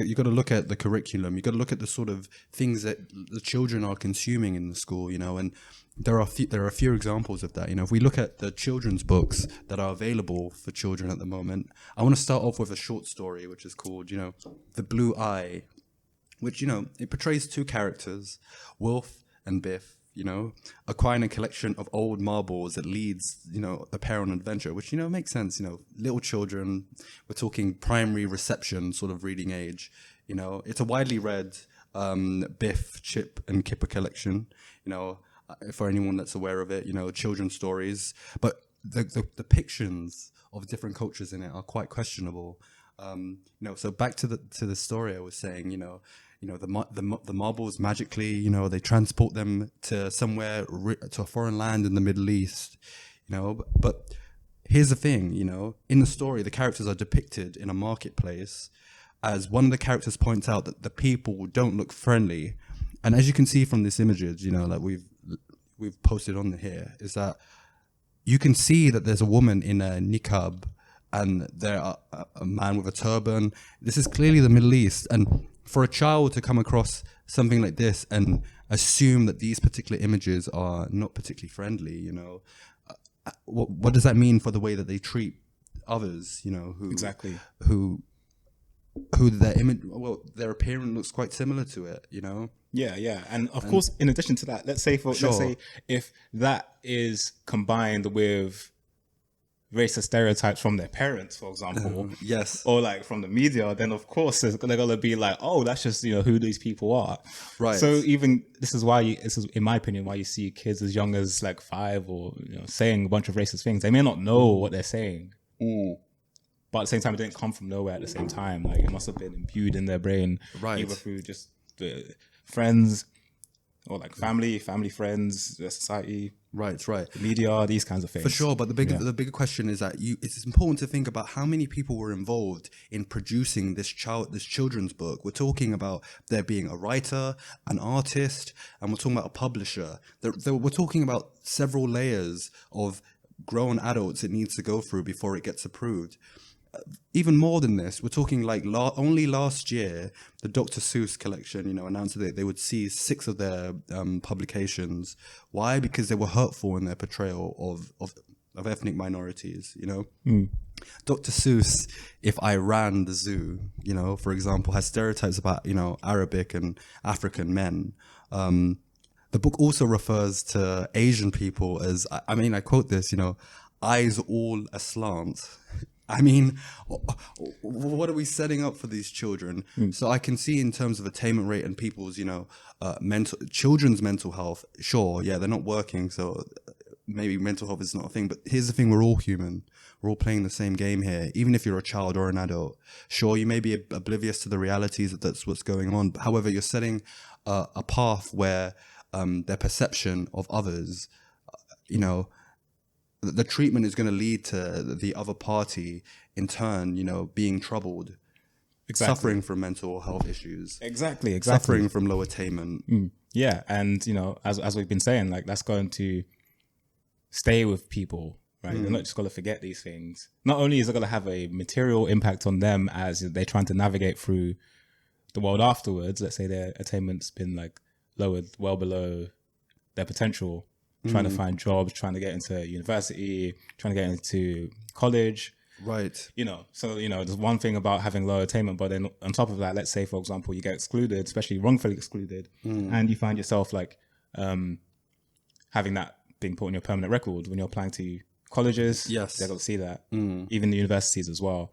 you got to look at the curriculum. You got to look at the sort of things that the children are consuming in the school, and there are a few examples of that. If we look at the children's books that are available for children at the moment, I want to start off with a short story which is called, The Blue Eye, which, it portrays two characters, Wolf and Biff, acquiring a collection of old marbles that leads, a pair on an adventure, which, makes sense. Little children, we're talking primary reception sort of reading age. It's a widely read Biff, Chip and Kipper collection, for anyone that's aware of it, children's stories. But the depictions of different cultures in it are quite questionable. So back to the story I was saying, the marbles magically, they transport them to somewhere, to a foreign land in the Middle East, but here's the thing, in the story, the characters are depicted in a marketplace, as one of the characters points out that the people don't look friendly. And as you can see from these images, that we've posted on here, is that you can see that there's a woman in a niqab and there are a man with a turban. This is clearly the Middle East. And for a child to come across something like this and assume that these particular images are not particularly friendly, what does that mean for the way that they treat others, who exactly who their image, their appearance looks quite similar to it, Yeah, and of course, in addition to that, let's say if that is combined with racist stereotypes from their parents, for example, yes, or like from the media, then of course they're gonna be like, oh, that's just who these people are, right? So even this is in my opinion why you see kids as young as like 5 or saying a bunch of racist things. They may not know what they're saying, but at the same time, it didn't come from nowhere. At the same time, like it must have been imbued in their brain, right? Either through just the friends or like family, friends, the society. Right. The media, these kinds of things. For sure, but the bigger question is that it's important to think about how many people were involved in producing this children's book. We're talking about there being a writer, an artist, and we're talking about a publisher. We're talking about several layers of grown adults it needs to go through before it gets approved. Even more than this, we're talking like only last year, the Dr. Seuss collection, announced that they would seize 6 of their publications. Why? Because they were hurtful in their portrayal of ethnic minorities, Dr. Seuss, If I Ran the Zoo, for example, has stereotypes about, Arabic and African men. The book also refers to Asian people as, I quote this, eyes all aslant. What are we setting up for these children? So I can see in terms of attainment rate and people's, children's mental health. Sure, yeah, they're not working, so maybe mental health is not a thing. But here's the thing: we're all human. We're all playing the same game here. Even if you're a child or an adult, sure, you may be oblivious to the realities that's what's going on. But however, you're setting a path where their perception of others, the treatment is going to lead to the other party in turn, being troubled, suffering from mental health issues, exactly, suffering from low attainment. Yeah, and as we've been saying, like that's going to stay with people, right? They're not just going to forget these things. Not only is it going to have a material impact on them as they're trying to navigate through the world afterwards. Let's say their attainment's been like lowered well below their potential. Trying to find jobs, trying to get into university, trying to get into college. Right. So, there's one thing about having low attainment, but then on top of that, let's say, for example, you get excluded, especially wrongfully excluded, and you find yourself like having that being put on your permanent record when you're applying to colleges. Yes. They're going to see that. Even the universities as well.